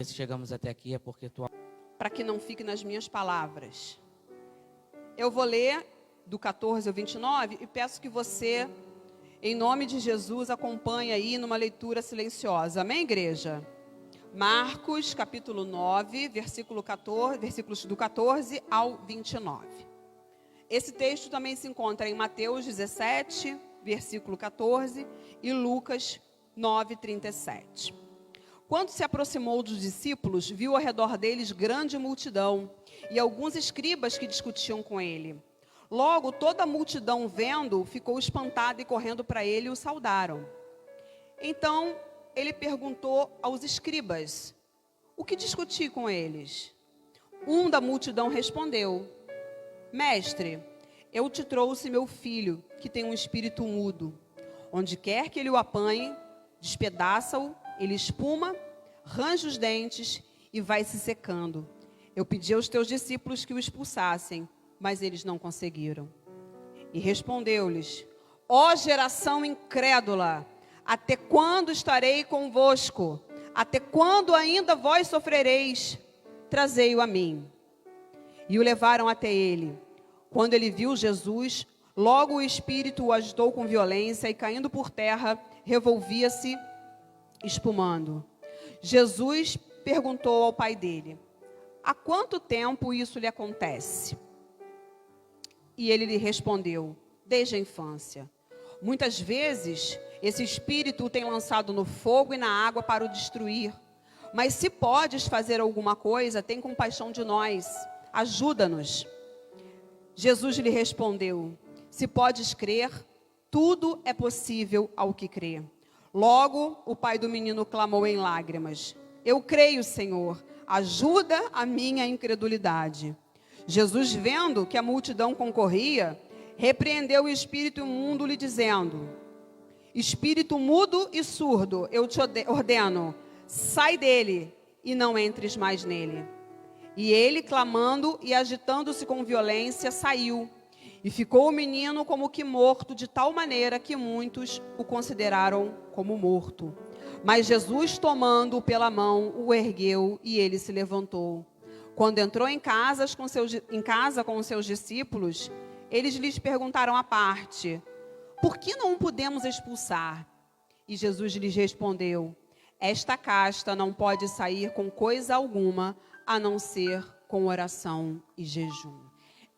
Se chegamos até aqui é porque tu... Para que não fique nas minhas palavras. Eu vou ler do 14 ao 29 e peço que você, em nome de Jesus, acompanhe aí numa leitura silenciosa. Amém, igreja? Marcos, capítulo 9, versículos do 14 ao 29. Esse texto também se encontra em Mateus 17, versículo 14, e Lucas 9, 37. Quando se aproximou dos discípulos, viu ao redor deles grande multidão e alguns escribas que discutiam com ele. Logo, toda a multidão, vendo, ficou espantada e correndo para ele o saudaram. Então, ele perguntou aos escribas: o que discuti com eles? Um da multidão respondeu: Mestre, eu te trouxe meu filho, que tem um espírito mudo. Onde quer que ele o apanhe, despedaça-o, ele espuma, range os dentes e vai se secando. Eu pedi aos teus discípulos que o expulsassem, mas eles não conseguiram. E respondeu-lhes: ó geração incrédula, até quando estarei convosco? Até quando ainda vós sofrereis? Trazei-o a mim. E o levaram até ele. Quando ele viu Jesus, logo o espírito o agitou com violência e, caindo por terra, revolvia-se, espumando. Jesus perguntou ao pai dele: há quanto tempo isso lhe acontece? E ele lhe respondeu: desde a infância. Muitas vezes, esse espírito o tem lançado no fogo e na água para o destruir. Mas se podes fazer alguma coisa, tem compaixão de nós. Ajuda-nos. Jesus lhe respondeu: se podes crer, tudo é possível ao que crê. Logo, o pai do menino clamou em lágrimas: eu creio, Senhor, ajuda a minha incredulidade. Jesus, vendo que a multidão concorria, repreendeu o espírito imundo, lhe dizendo: espírito mudo e surdo, eu te ordeno, sai dele e não entres mais nele. E ele, clamando e agitando-se com violência, saiu. E ficou o menino como que morto, de tal maneira que muitos o consideraram como morto. Mas Jesus, tomando-o pela mão, o ergueu e ele se levantou. Quando entrou em casa com os seus discípulos, eles lhes perguntaram à parte: por que não o podemos expulsar? E Jesus lhes respondeu: esta casta não pode sair com coisa alguma, a não ser com oração e jejum.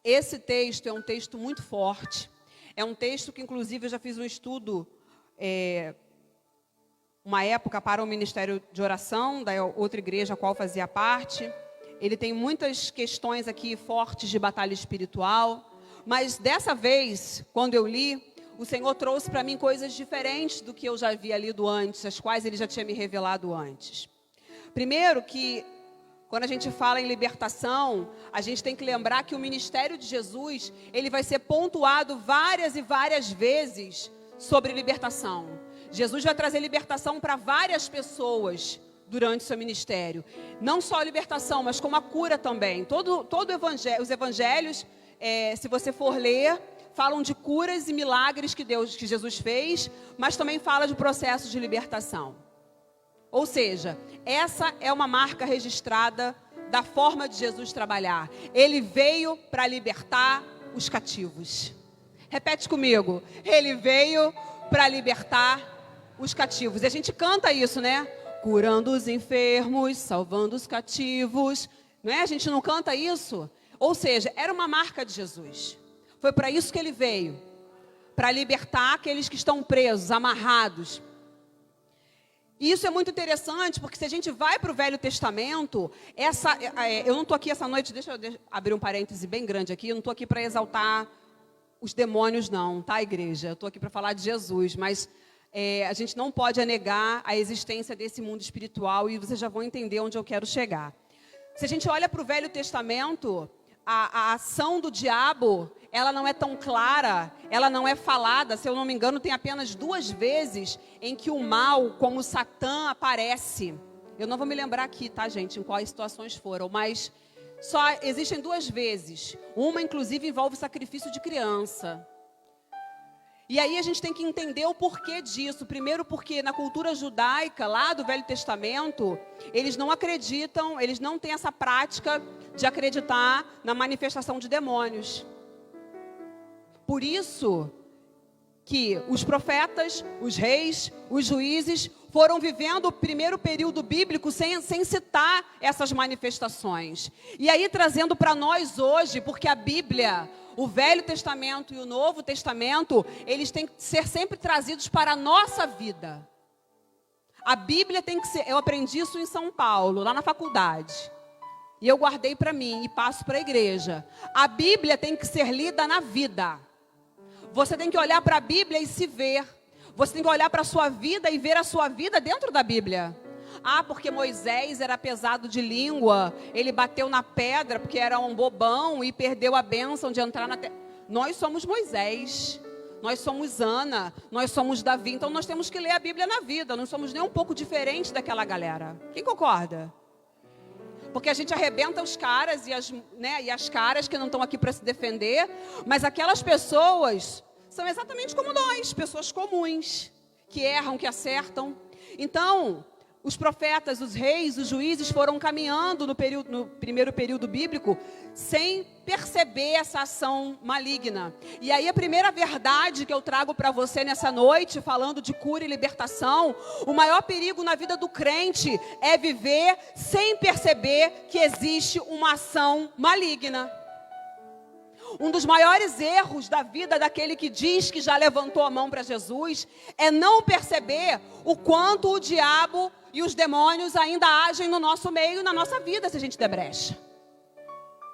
Esse texto é um texto muito forte. É um texto que, inclusive, eu já fiz um estudo, uma época, para o Ministério de Oração, da outra igreja a qual fazia parte. Ele tem muitas questões aqui fortes de batalha espiritual. Mas, dessa vez, quando eu li, o Senhor trouxe para mim coisas diferentes do que eu já havia lido antes, as quais Ele já tinha me revelado antes. Primeiro que, quando a gente fala em libertação, a gente tem que lembrar que o ministério de Jesus, ele vai ser pontuado várias e várias vezes sobre libertação. Jesus vai trazer libertação para várias pessoas durante o seu ministério. Não só a libertação, mas como a cura também. Os evangelhos, se você for ler, falam de curas e milagres que Jesus fez, mas também fala de processos de libertação. Ou seja, essa é uma marca registrada da forma de Jesus trabalhar. Ele veio para libertar os cativos. Repete comigo. Ele veio para libertar os cativos. E a gente canta isso, né? Curando os enfermos, salvando os cativos. Não é? A gente não canta isso? Ou seja, era uma marca de Jesus. Foi para isso que ele veio. Para libertar aqueles que estão presos, amarrados. E isso é muito interessante, porque se a gente vai para o Velho Testamento, eu não estou aqui essa noite, deixa eu abrir um parêntese bem grande aqui, eu não estou aqui para exaltar os demônios não, tá, igreja? Eu estou aqui para falar de Jesus, mas a gente não pode negar a existência desse mundo espiritual e vocês já vão entender onde eu quero chegar. Se a gente olha para o Velho Testamento, a ação do diabo, ela não é tão clara, ela não é falada. Se eu não me engano, tem apenas 2 vezes em que o mal, como Satã, aparece. Eu não vou me lembrar aqui, tá, gente, em quais situações foram, mas só existem 2 vezes. Uma, inclusive, envolve sacrifício de criança. E aí a gente tem que entender o porquê disso. Primeiro porque na cultura judaica, lá do Velho Testamento, eles não acreditam, eles não têm essa prática de acreditar na manifestação de demônios. Por isso que os profetas, os reis, os juízes foram vivendo o primeiro período bíblico sem citar essas manifestações. E aí trazendo para nós hoje, porque a Bíblia, o Velho Testamento e o Novo Testamento, eles têm que ser sempre trazidos para a nossa vida. A Bíblia tem que ser, eu aprendi isso em São Paulo, lá na faculdade. E eu guardei para mim e passo para a igreja. A Bíblia tem que ser lida na vida. Você tem que olhar para a Bíblia e se ver. Você tem que olhar para a sua vida e ver a sua vida dentro da Bíblia. Ah, porque Moisés era pesado de língua, ele bateu na pedra porque era um bobão e perdeu a bênção de entrar na terra. Nós somos Moisés, nós somos Ana, nós somos Davi, então nós temos que ler a Bíblia na vida, não somos nem um pouco diferentes daquela galera. Quem concorda? Porque a gente arrebenta os caras e as caras que não estão aqui para se defender, mas aquelas pessoas são exatamente como nós, pessoas comuns, que erram, que acertam. Então, os profetas, os reis, os juízes foram caminhando no primeiro período bíblico sem perceber essa ação maligna. E aí a primeira verdade que eu trago para você nessa noite, falando de cura e libertação, o maior perigo na vida do crente é viver sem perceber que existe uma ação maligna. Um dos maiores erros da vida daquele que diz que já levantou a mão para Jesus é não perceber o quanto o diabo e os demônios ainda agem no nosso meio, na nossa vida, se a gente der brecha.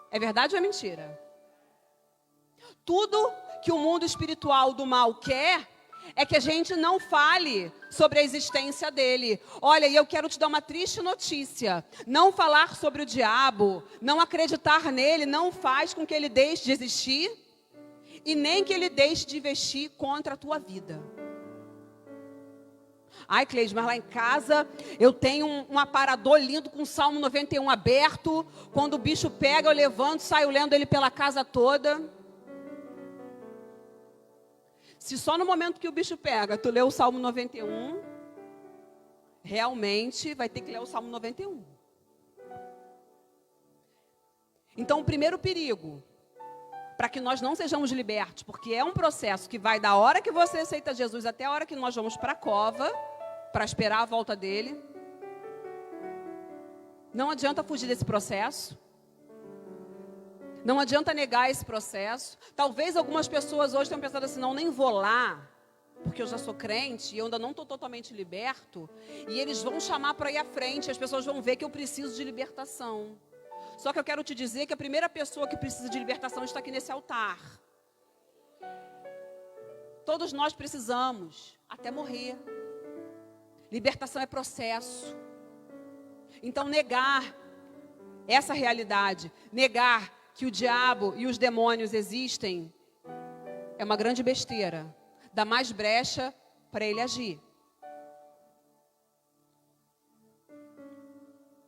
É verdade ou é mentira? Tudo que o mundo espiritual do mal quer é que a gente não fale sobre a existência dele. Olha, e eu quero te dar uma triste notícia. Não falar sobre o diabo, não acreditar nele, não faz com que ele deixe de existir e nem que ele deixe de investir contra a tua vida. Ai, Cleide, mas lá em casa eu tenho um aparador lindo com o Salmo 91 aberto. Quando o bicho pega, eu levanto, saio lendo ele pela casa toda. Se só no momento que o bicho pega, tu lê o Salmo 91, realmente vai ter que ler o Salmo 91. Então, o primeiro perigo, para que nós não sejamos libertos, porque é um processo que vai da hora que você aceita Jesus até a hora que nós vamos para a cova, para esperar a volta dele. Não adianta fugir desse processo. Não adianta negar esse processo. Talvez algumas pessoas hoje tenham pensado assim, não, nem vou lá, porque eu já sou crente e eu ainda não estou totalmente liberto. E eles vão chamar para ir à frente, as pessoas vão ver que eu preciso de libertação. Só que eu quero te dizer que a primeira pessoa que precisa de libertação está aqui nesse altar. Todos nós precisamos, até morrer. Libertação é processo. Então negar essa realidade, negar que o diabo e os demônios existem, é uma grande besteira. Dá mais brecha para ele agir.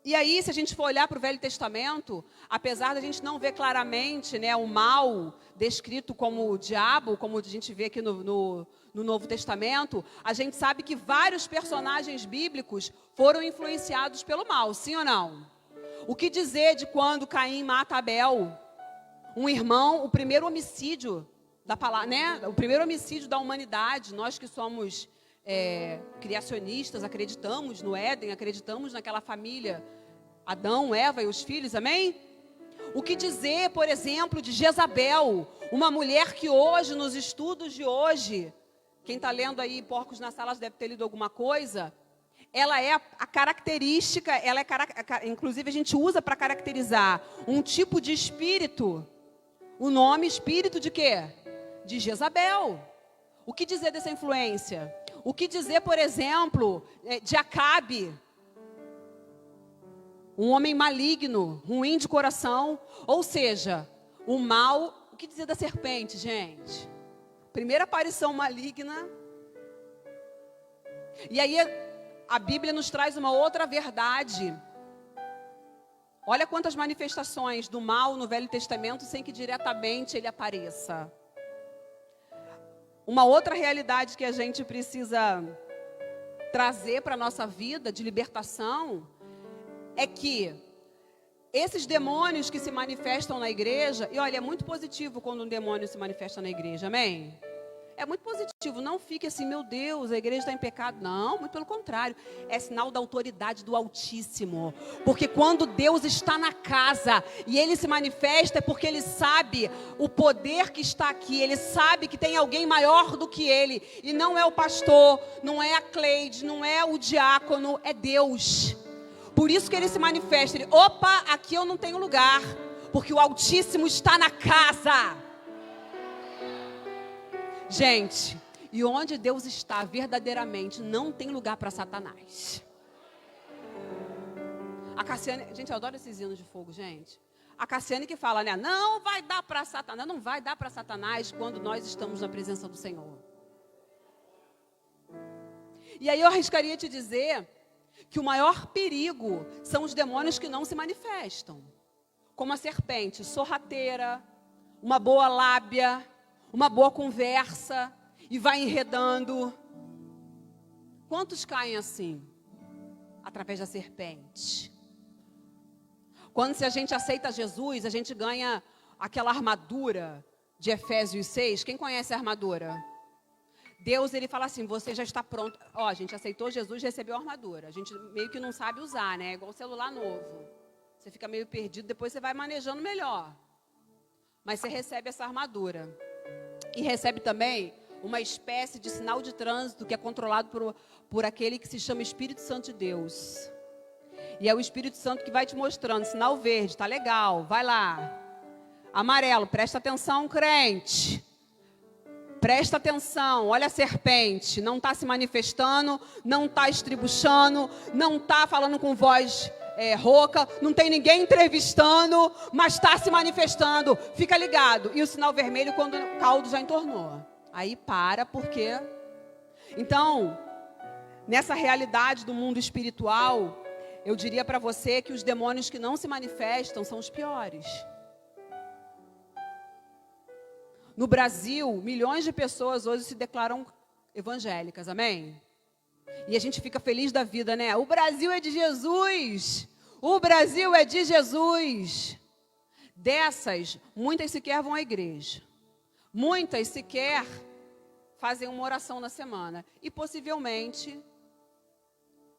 E aí, se a gente for olhar para o Velho Testamento, apesar da gente não ver claramente, o mal descrito como o diabo, como a gente vê aqui no Novo Testamento, a gente sabe que vários personagens bíblicos foram influenciados pelo mal, sim ou não? O que dizer de quando Caim mata Abel, um irmão, o primeiro homicídio da palavra, o primeiro homicídio da humanidade? Nós que somos criacionistas, acreditamos no Éden, acreditamos naquela família, Adão, Eva e os filhos, amém? O que dizer, por exemplo, de Jezabel, uma mulher que hoje, nos estudos de hoje, quem está lendo aí Porcos na Sala deve ter lido alguma coisa, ela é a característica, inclusive a gente usa para caracterizar um tipo de espírito, o nome espírito de quê? De Jezabel. O que dizer dessa influência? O que dizer, por exemplo, de Acabe? Um homem maligno, ruim de coração. Ou seja, o mal. O que dizer da serpente, gente? Primeira aparição maligna. E aí a Bíblia nos traz uma outra verdade. Olha quantas manifestações do mal no Velho Testamento sem que diretamente ele apareça. uma outra realidade que a gente precisa trazer para a nossa vida de libertação é que esses demônios que se manifestam na igreja, e olha, é muito positivo quando um demônio se manifesta na igreja, amém? É muito positivo, não fique assim, meu Deus, a igreja está em pecado. Não, muito pelo contrário. É sinal da autoridade do Altíssimo. Porque quando Deus está na casa e Ele se manifesta, é porque Ele sabe o poder que está aqui. Ele sabe que tem alguém maior do que Ele. E não é o pastor, não é a Cleide, não é o diácono, é Deus. Por isso que Ele se manifesta. Ele, opa, aqui eu não tenho lugar. Porque o Altíssimo está na casa. Gente, e onde Deus está verdadeiramente, não tem lugar para Satanás. A Cassiane, gente, eu adoro esses hinos de fogo, gente. A Cassiane que fala, né? Não vai dar para Satanás, não vai dar para Satanás quando nós estamos na presença do Senhor. E aí eu arriscaria te dizer que o maior perigo são os demônios que não se manifestam. Como a serpente sorrateira, uma boa lábia, uma boa conversa e vai enredando. Quantos caem assim? Através da serpente. Quando se a gente aceita Jesus, a gente ganha aquela armadura de Efésios 6. Quem conhece a armadura? Deus, ele fala assim, você já está pronto. Ó, a gente aceitou Jesus, recebeu a armadura. A gente meio que não sabe usar, né? É igual um celular novo. Você fica meio perdido, depois você vai manejando melhor. Mas você recebe essa armadura. E recebe também uma espécie de sinal de trânsito que é controlado por aquele que se chama Espírito Santo de Deus. E é o Espírito Santo que vai te mostrando, sinal verde, tá legal, vai lá. Amarelo, presta atenção, crente. Presta atenção, olha a serpente, não está se manifestando, não está estribuchando, não está falando com voz rouca, não tem ninguém entrevistando, mas está se manifestando. Fica ligado. E o sinal vermelho quando o caldo já entornou. Aí para, porque... Então, nessa realidade do mundo espiritual, eu diria para você que os demônios que não se manifestam são os piores. No Brasil, milhões de pessoas hoje se declaram evangélicas, amém? E a gente fica feliz da vida, né? O Brasil é de Jesus. O Brasil é de Jesus. Dessas, muitas sequer vão à igreja. Muitas sequer fazem uma oração na semana. E possivelmente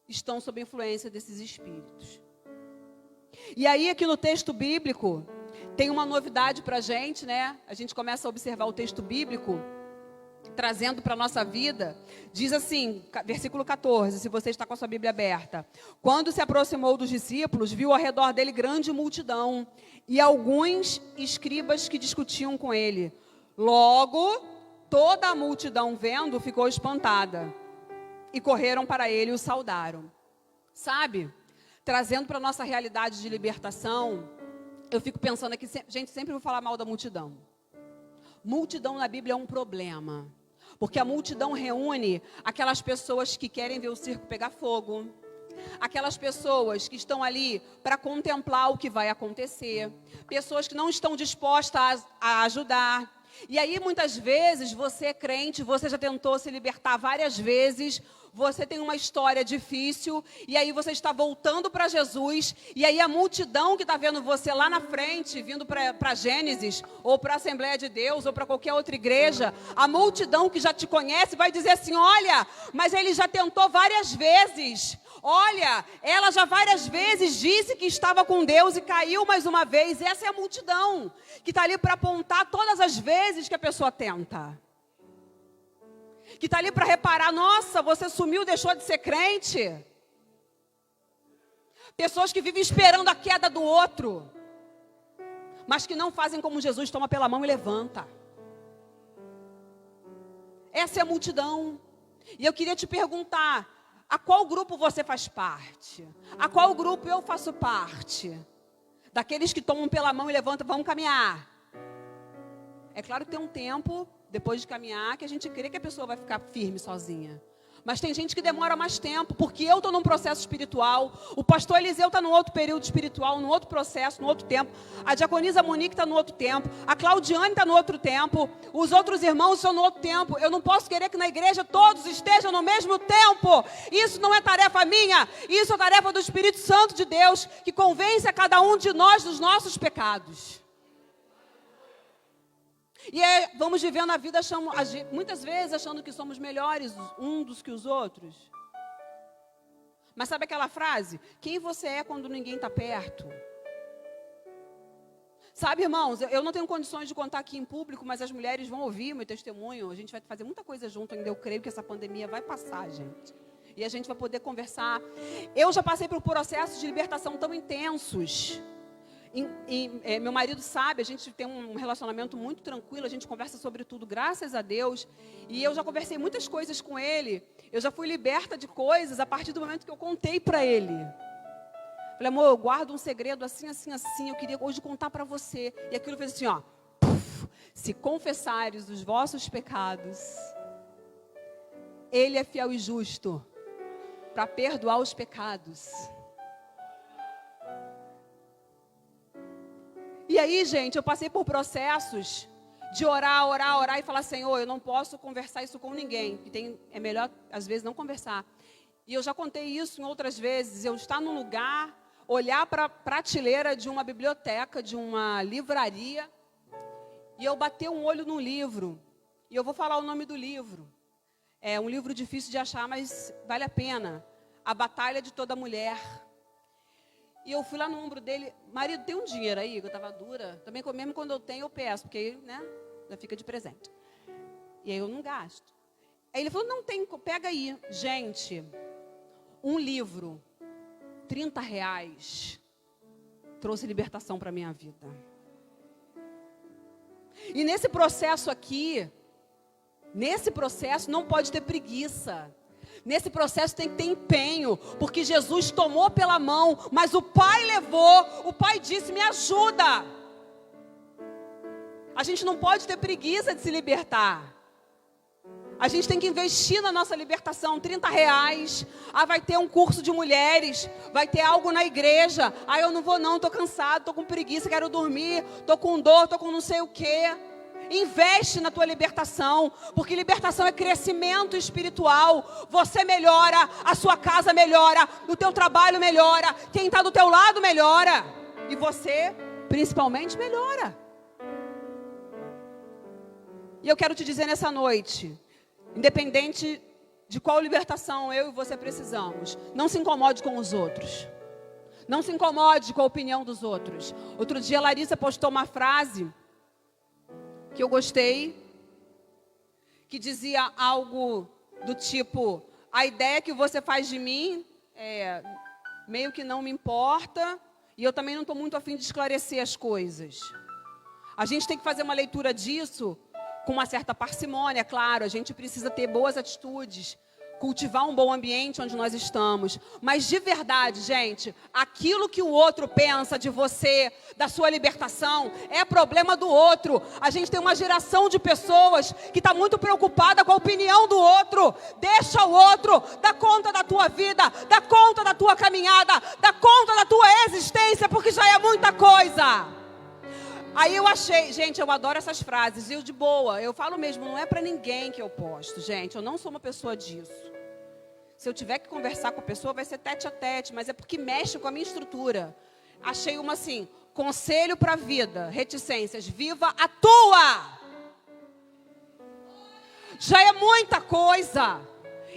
estão sob influência desses espíritos. E aí, aqui no texto bíblico, tem uma novidade para a gente, né? A gente começa a observar o texto bíblico, trazendo para a nossa vida. Diz assim, versículo 14, se você está com a sua Bíblia aberta. Quando se aproximou dos discípulos, viu ao redor dele grande multidão e alguns escribas que discutiam com ele. Logo, toda a multidão vendo ficou espantada e correram para ele e o saudaram. Sabe, trazendo para a nossa realidade de libertação, eu fico pensando aqui, gente, sempre vou falar mal da multidão. Multidão na Bíblia é um problema, porque a multidão reúne aquelas pessoas que querem ver o circo pegar fogo, aquelas pessoas que estão ali para contemplar o que vai acontecer, pessoas que não estão dispostas a ajudar. E aí, muitas vezes, você é crente, você já tentou se libertar várias vezes, você tem uma história difícil, e aí você está voltando para Jesus, e aí a multidão que está vendo você lá na frente, vindo para Gênesis, ou para a Assembleia de Deus, ou para qualquer outra igreja, a multidão que já te conhece vai dizer assim, olha, mas ele já tentou várias vezes, olha, ela já várias vezes disse que estava com Deus e caiu mais uma vez. Essa é a multidão que está ali para apontar todas as vezes que a pessoa tenta. Que está ali para reparar, nossa, você sumiu, deixou de ser crente. Pessoas que vivem esperando a queda do outro, mas que não fazem como Jesus, toma pela mão e levanta. Essa é a multidão. E eu queria te perguntar, a qual grupo você faz parte? A qual grupo eu faço parte? Daqueles que tomam pela mão e levantam, vamos caminhar. É claro que tem um tempo, depois de caminhar, que a gente crê que a pessoa vai ficar firme sozinha. Mas tem gente que demora mais tempo, porque eu estou num processo espiritual, o pastor Eliseu está num outro período espiritual, num outro processo, num outro tempo, a diaconisa Monique está num outro tempo, a Claudiane está no outro tempo, os outros irmãos estão no outro tempo. Eu não posso querer que na igreja todos estejam no mesmo tempo. Isso não é tarefa minha, isso é tarefa do Espírito Santo de Deus, que convence a cada um de nós dos nossos pecados. E vamos vivendo a vida muitas vezes achando que somos melhores uns dos que os outros. Mas sabe aquela frase? Quem você é quando ninguém está perto? Sabe, irmãos, eu não tenho condições de contar aqui em público, mas as mulheres vão ouvir meu testemunho. A gente vai fazer muita coisa junto ainda. Eu creio que essa pandemia vai passar, gente. E a gente vai poder conversar. Eu já passei por processos de libertação tão intensos. Meu marido sabe, a gente tem um relacionamento muito tranquilo, a gente conversa sobre tudo, graças a Deus. E eu já conversei muitas coisas com ele. Eu já fui liberta de coisas a partir do momento que eu contei para ele. Falei, amor, eu guardo um segredo assim, assim, assim, eu queria hoje contar para você. E aquilo fez assim, ó. Se confessares os vossos pecados, Ele é fiel e justo para perdoar os pecados. E aí, gente, eu passei por processos de orar e falar, Senhor, eu não posso conversar isso com ninguém. É melhor, às vezes, não conversar. E eu já contei isso em outras vezes. Eu estar num lugar, olhar para a prateleira de uma biblioteca, de uma livraria, e eu bater um olho num livro. E eu vou falar o nome do livro. É um livro difícil de achar, mas vale a pena. A Batalha de Toda Mulher. E eu fui lá no ombro dele, marido, tem um dinheiro aí? Eu estava dura. Também, mesmo quando eu tenho, eu peço, porque aí, né, já fica de presente. E aí eu não gasto. Aí ele falou, não tem, pega aí. Gente, um livro, R$30, trouxe libertação para a minha vida. E nesse processo aqui, não pode ter preguiça. Nesse processo tem que ter empenho, porque Jesus tomou pela mão, mas o Pai levou, o Pai disse, me ajuda. A gente não pode ter preguiça de se libertar. A gente tem que investir na nossa libertação, R$30. Vai ter um curso de mulheres, vai ter algo na igreja. Eu não vou não, estou cansado, estou com preguiça, quero dormir, estou com dor, estou com não sei o quê. Investe na tua libertação, porque libertação é crescimento espiritual. Você melhora, a sua casa melhora, o teu trabalho melhora, quem está do teu lado melhora, e você, principalmente, melhora. E eu quero te dizer nessa noite, independente de qual libertação eu e você precisamos, não se incomode com os outros. Não se incomode com a opinião dos outros. Outro dia a Larissa postou uma frase que eu gostei, que dizia algo do tipo, a ideia que você faz de mim meio que não me importa, e eu também não estou muito a fim de esclarecer as coisas. A gente tem que fazer uma leitura disso com uma certa parcimônia, claro, a gente precisa ter boas atitudes, cultivar um bom ambiente onde nós estamos. Mas de verdade, gente, aquilo que o outro pensa de você, da sua libertação, é problema do outro. A gente tem uma geração de pessoas que está muito preocupada com a opinião do outro. Deixa o outro dar conta da tua vida, dar conta da tua caminhada, dar conta da tua existência, porque já é muita coisa. Aí eu achei, gente, eu adoro essas frases, eu de boa, eu falo mesmo, não é para ninguém que eu posto, gente, eu não sou uma pessoa disso. Se eu tiver que conversar com a pessoa, vai ser tete a tete, mas é porque mexe com a minha estrutura. Achei uma assim, conselho para a vida, reticências, viva a tua! Já é muita coisa.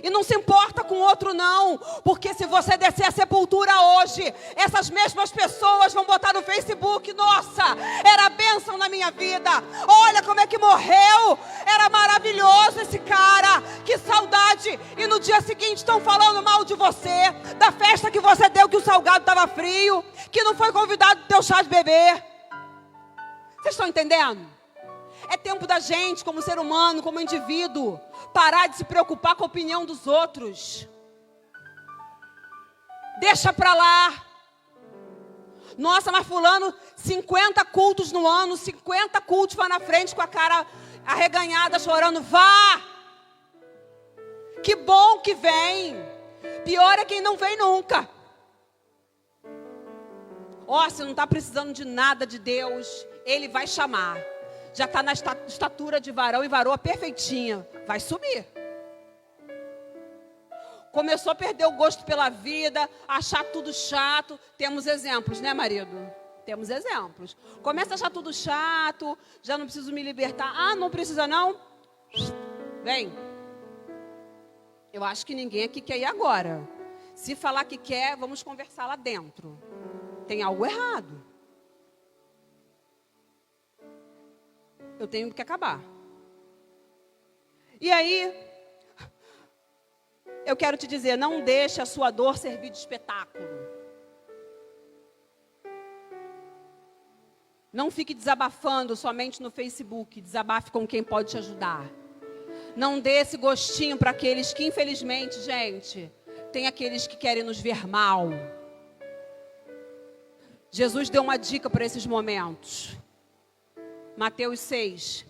E não se importa com o outro não, porque se você descer a sepultura hoje, essas mesmas pessoas vão botar no Facebook, nossa, era bênção na minha vida, olha como é que morreu, era maravilhoso esse cara, que saudade, e no dia seguinte estão falando mal de você, da festa que você deu, que o salgado estava frio, que não foi convidado do teu chá de bebê. Vocês estão entendendo? É tempo da gente, como ser humano, como indivíduo, parar de se preocupar com a opinião dos outros. Deixa pra lá. Nossa, mas fulano, 50 cultos no ano, 50 cultos vai na frente com a cara arreganhada, chorando. Vá! Que bom que vem. Pior é quem não vem nunca. Ó, se não está precisando de nada de Deus, Ele vai chamar. Já está na estatura de varão e varoa perfeitinha. Vai subir. Começou a perder o gosto pela vida, achar tudo chato. Temos exemplos, né, marido? Temos exemplos. Começa a achar tudo chato, já não preciso me libertar. Ah, não precisa não? Vem. Eu acho que ninguém aqui quer ir agora. Se falar que quer, vamos conversar lá dentro. Tem algo errado. Eu tenho que acabar. E aí, eu quero te dizer, não deixe a sua dor servir de espetáculo. Não fique desabafando somente no Facebook. Desabafe com quem pode te ajudar. Não dê esse gostinho para aqueles que, infelizmente, gente, tem aqueles que querem nos ver mal. Jesus deu uma dica para esses momentos. Mateus 6.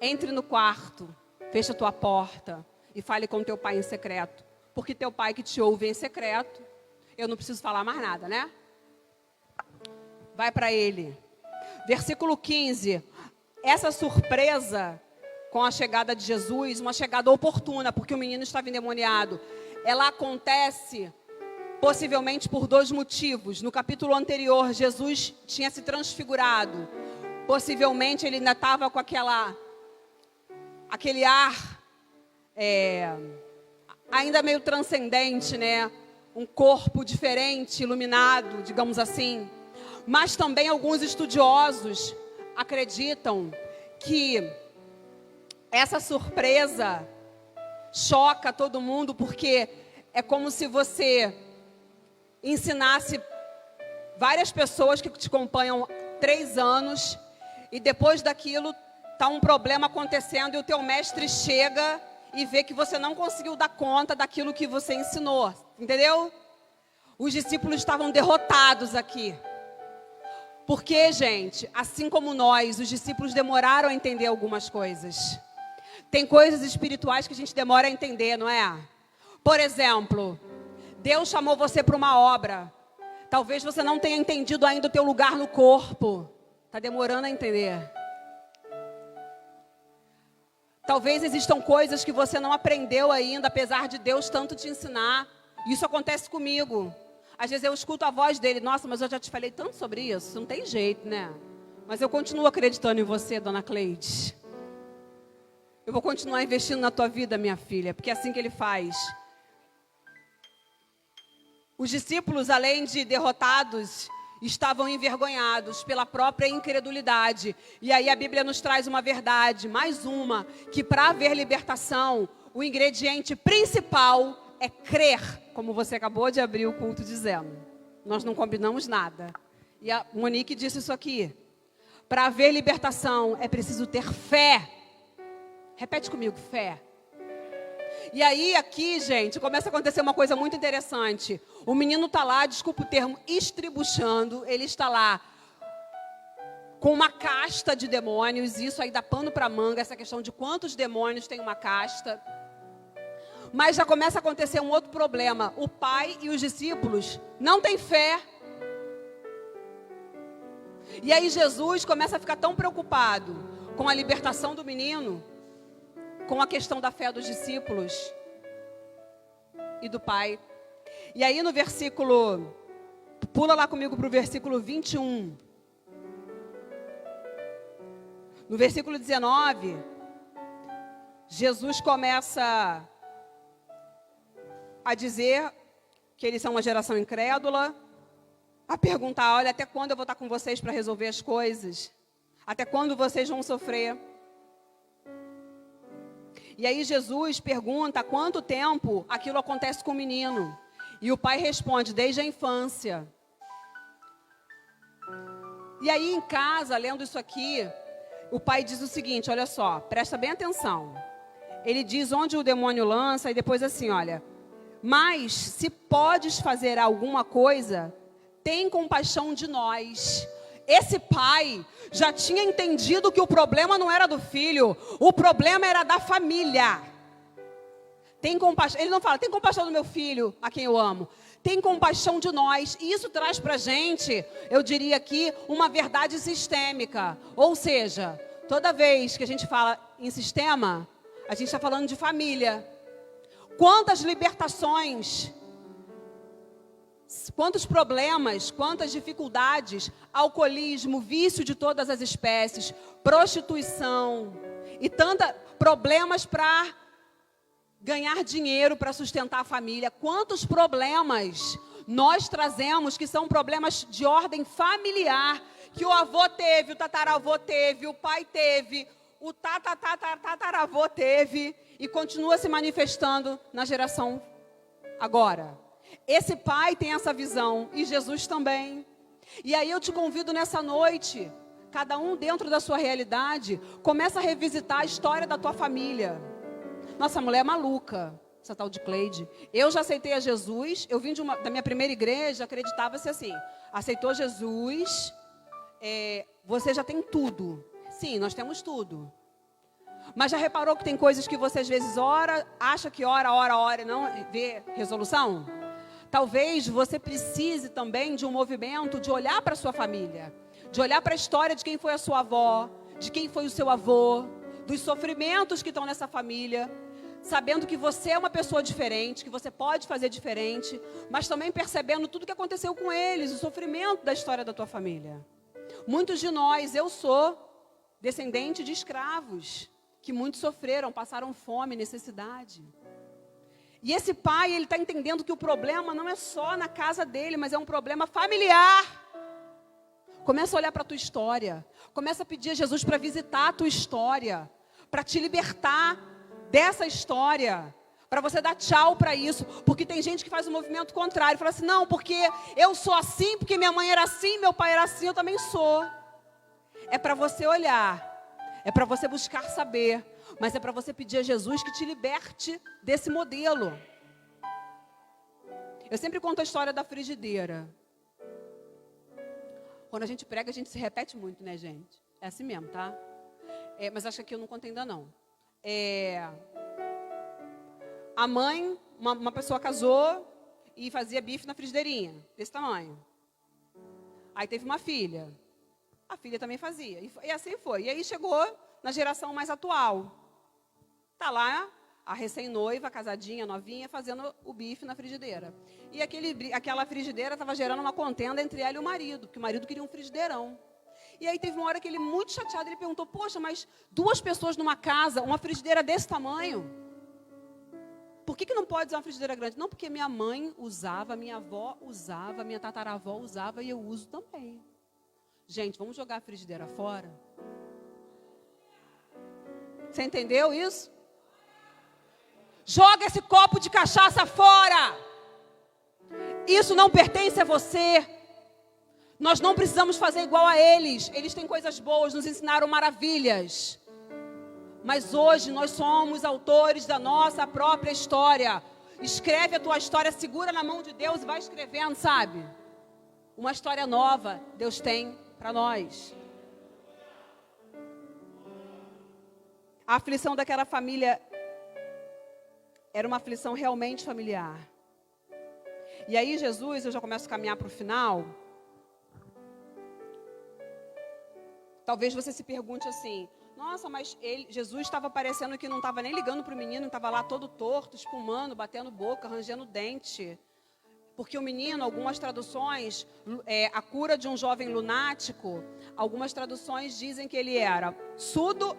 Entre no quarto, fecha a tua porta e fale com teu pai em secreto. Porque teu pai que te ouve em secreto, eu não preciso falar mais nada, né? Vai para ele. Versículo 15. Essa surpresa com a chegada de Jesus, uma chegada oportuna, porque o menino estava endemoniado, ela acontece possivelmente por dois motivos. No capítulo anterior, Jesus tinha se transfigurado. Possivelmente ele ainda estava com aquele ar ainda meio transcendente, né? Um corpo diferente, iluminado, digamos assim. Mas também alguns estudiosos acreditam que essa surpresa choca todo mundo, porque é como se você ensinasse várias pessoas que te acompanham 3 anos e depois daquilo está um problema acontecendo e o teu mestre chega e vê que você não conseguiu dar conta daquilo que você ensinou, entendeu? Os discípulos estavam derrotados aqui. Porque, gente, assim como nós, os discípulos demoraram a entender algumas coisas. Tem coisas espirituais que a gente demora a entender, não é? Por exemplo, Deus chamou você para uma obra. Talvez você não tenha entendido ainda o teu lugar no corpo. Está demorando a entender. Talvez existam coisas que você não aprendeu ainda, apesar de Deus tanto te ensinar. Isso acontece comigo. Às vezes eu escuto a voz dele. Nossa, mas eu já te falei tanto sobre isso. Não tem jeito, né? Mas eu continuo acreditando em você, dona Cleide. Eu vou continuar investindo na tua vida, minha filha. Porque é assim que ele faz. Os discípulos, além de derrotados, estavam envergonhados pela própria incredulidade. E aí a Bíblia nos traz uma verdade, mais uma, que para haver libertação, o ingrediente principal é crer, como você acabou de abrir o culto dizendo. Nós não combinamos nada. E a Monique disse isso aqui. Para haver libertação, é preciso ter fé. Repete comigo, fé. E aí aqui, gente, começa a acontecer uma coisa muito interessante. O menino está lá, desculpa o termo, estribuchando. Ele está lá com uma casta de demônios. Isso aí dá pano para manga, essa questão de quantos demônios tem uma casta. Mas já começa a acontecer um outro problema. O pai e os discípulos não têm fé. E aí Jesus começa a ficar tão preocupado com a libertação do menino, com a questão da fé dos discípulos e do pai. E aí no versículo, pula lá comigo para o versículo 21. No versículo 19, Jesus começa a dizer que eles são uma geração incrédula, a perguntar, olha, até quando eu vou estar com vocês para resolver as coisas? Até quando vocês vão sofrer? E aí Jesus pergunta há quanto tempo aquilo acontece com o menino. E o pai responde, desde a infância. E aí em casa, lendo isso aqui, o pai diz o seguinte, olha só, presta bem atenção. Ele diz onde o demônio lança e depois assim, olha, mas se podes fazer alguma coisa, tem compaixão de nós. Esse pai já tinha entendido que o problema não era do filho, o problema era da família. Tem compaixão. Ele não fala, tem compaixão do meu filho, a quem eu amo. Tem compaixão de nós. E isso traz para a gente, eu diria aqui, uma verdade sistêmica. Ou seja, toda vez que a gente fala em sistema, a gente está falando de família. Quantas libertações, quantos problemas, quantas dificuldades, alcoolismo, vício de todas as espécies, prostituição e tantos problemas para ganhar dinheiro para sustentar a família. Quantos problemas nós trazemos que são problemas de ordem familiar, que o avô teve, o tataravô teve, o pai teve, o tataravô teve e continua se manifestando na geração agora. Esse pai tem essa visão e Jesus também. E aí eu te convido nessa noite, cada um dentro da sua realidade, começa a revisitar a história da tua família. Nossa, a mulher é maluca, essa tal de Cleide. Eu já aceitei a Jesus, eu vim da minha primeira igreja, acreditava-se assim, aceitou Jesus, você já tem tudo. Sim, nós temos tudo. Mas já reparou que tem coisas que você às vezes acha que ora e não vê resolução? Talvez você precise também de um movimento de olhar para a sua família, de olhar para a história de quem foi a sua avó, de quem foi o seu avô, dos sofrimentos que estão nessa família, sabendo que você é uma pessoa diferente, que você pode fazer diferente, mas também percebendo tudo que aconteceu com eles, o sofrimento da história da tua família. Muitos de nós, eu sou descendente de escravos, que muitos sofreram, passaram fome, necessidade. E esse pai, ele está entendendo que o problema não é só na casa dele, mas é um problema familiar. Começa a olhar para a tua história. Começa a pedir a Jesus para visitar a tua história, para te libertar dessa história, para você dar tchau para isso. Porque tem gente que faz um movimento contrário, fala assim, não, porque eu sou assim, porque minha mãe era assim, meu pai era assim, eu também sou. É para você olhar, é para você buscar saber, mas é para você pedir a Jesus que te liberte desse modelo. Eu sempre conto a história da frigideira. Quando a gente prega, a gente se repete muito, né, gente? É assim mesmo, tá? Mas acho que aqui eu não contei ainda não. A mãe, uma pessoa casou e fazia bife na frigideirinha, desse tamanho. Aí teve uma filha. A filha também fazia. E assim foi. E aí chegou na geração mais atual. Tá lá a recém-noiva, casadinha, novinha, fazendo o bife na frigideira. E aquela frigideira estava gerando uma contenda entre ela e o marido, porque o marido queria um frigideirão. E aí teve uma hora que ele, muito chateado, ele perguntou, poxa, mas 2 pessoas numa casa, uma frigideira desse tamanho, por que não pode usar uma frigideira grande? Não, porque minha mãe usava, minha avó usava, minha tataravó usava e eu uso também. Gente, vamos jogar a frigideira fora? Você entendeu isso? Joga esse copo de cachaça fora. Isso não pertence a você. Nós não precisamos fazer igual a eles. Eles têm coisas boas, nos ensinaram maravilhas. Mas hoje nós somos autores da nossa própria história. Escreve a tua história, segura na mão de Deus e vai escrevendo, sabe? Uma história nova Deus tem para nós. A aflição daquela família era uma aflição realmente familiar. E aí Jesus, eu já começo a caminhar para o final. Talvez você se pergunte assim, nossa, mas Jesus estava parecendo que não estava nem ligando para o menino, estava lá todo torto, espumando, batendo boca, rangendo dente. Porque o menino, algumas traduções, a cura de um jovem lunático, algumas traduções dizem que ele era surdo,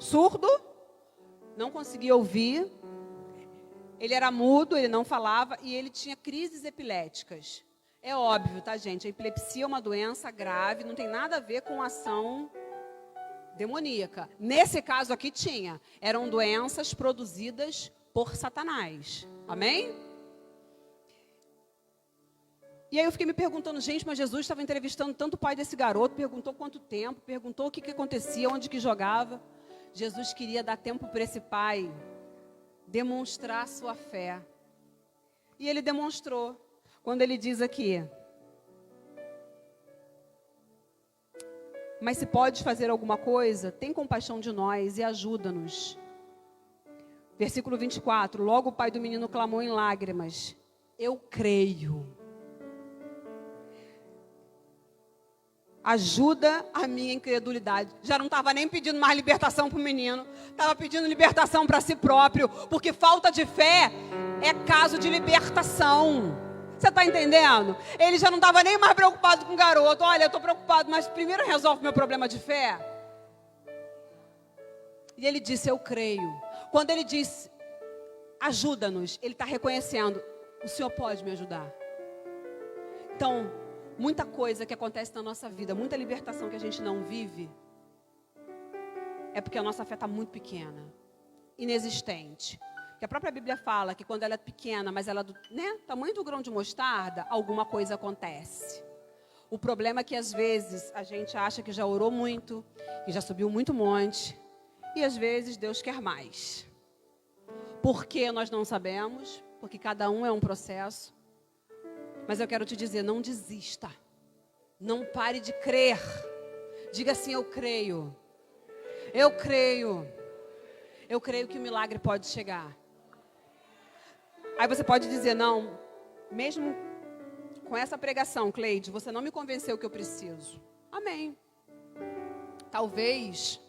não conseguia ouvir, ele era mudo, ele não falava e ele tinha crises epiléticas. É óbvio, tá, gente? A epilepsia é uma doença grave, não tem nada a ver com ação demoníaca. Nesse caso aqui tinha. Eram doenças produzidas por Satanás. Amém? E aí eu fiquei me perguntando, gente, mas Jesus estava entrevistando tanto o pai desse garoto, perguntou quanto tempo, perguntou o que acontecia, onde que jogava. Jesus queria dar tempo para esse pai demonstrar sua fé. E ele demonstrou, quando ele diz aqui, mas se podes fazer alguma coisa, tem compaixão de nós e ajuda-nos. Versículo 24. Logo o pai do menino clamou em lágrimas: eu creio. Ajuda a minha incredulidade. Já não estava nem pedindo mais libertação para o menino. Estava pedindo libertação para si próprio. Porque falta de fé é caso de libertação. Você está entendendo? Ele já não estava nem mais preocupado com o garoto. Olha, eu estou preocupado, mas primeiro resolve meu problema de fé. E ele disse, eu creio. Quando ele disse, ajuda-nos, ele está reconhecendo, o Senhor pode me ajudar. Então, muita coisa que acontece na nossa vida, muita libertação que a gente não vive, é porque a nossa fé está muito pequena, inexistente. Que a própria Bíblia fala que quando ela é pequena, mas ela é tamanho do grão de mostarda, alguma coisa acontece. O problema é que às vezes a gente acha que já orou muito, que já subiu muito monte, e às vezes Deus quer mais. Por que nós não sabemos? Porque cada um é um processo. Mas eu quero te dizer, não desista. Não pare de crer. Diga assim, eu creio. Eu creio. Eu creio que o milagre pode chegar. Aí você pode dizer, não, mesmo com essa pregação, Cleide, você não me convenceu que eu preciso. Amém. Talvez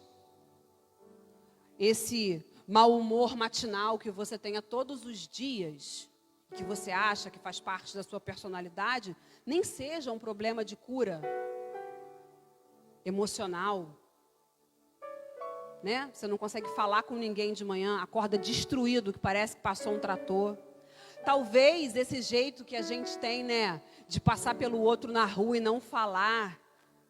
esse mau humor matinal que você tenha todos os dias, que você acha que faz parte da sua personalidade, nem seja um problema de cura emocional. Né? Você não consegue falar com ninguém de manhã, acorda destruído, que parece que passou um trator. Talvez esse jeito que a gente tem, né, de passar pelo outro na rua e não falar,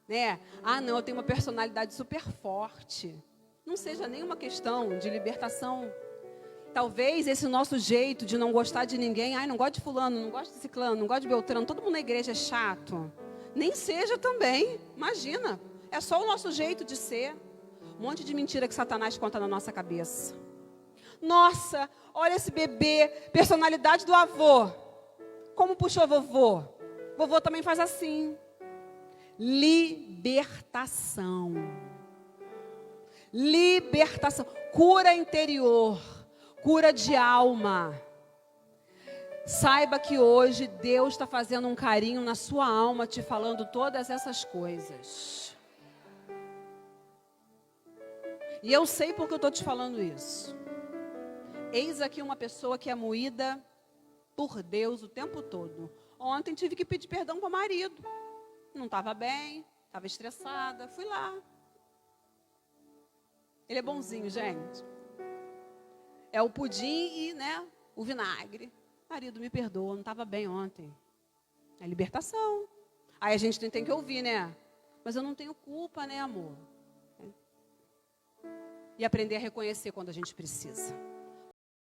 né? Ah, não, eu tenho uma personalidade super forte. Não seja nenhuma questão de libertação. Talvez esse nosso jeito de não gostar de ninguém, ai, não gosto de fulano, não gosto de ciclano, não gosto de beltrano, todo mundo na igreja é chato. Nem seja também, imagina. É só o nosso jeito de ser. Um monte de mentira que Satanás conta na nossa cabeça. Nossa, olha esse bebê, personalidade do avô. Como puxou vovô? Vovô também faz assim. Libertação. Libertação. Cura interior. Cura de alma. Saiba que hoje Deus está fazendo um carinho na sua alma, te falando todas essas coisas. E eu sei porque eu estou te falando isso. Eis aqui uma pessoa que é moída por Deus o tempo todo. Ontem tive que pedir perdão para o marido. Não estava bem, estava estressada, fui lá. Ele é bonzinho, gente. É o pudim e, né, o vinagre. Marido, me perdoa, não estava bem ontem. É libertação. Aí a gente tem que ouvir, né? Mas eu não tenho culpa, né, amor? E aprender a reconhecer quando a gente precisa.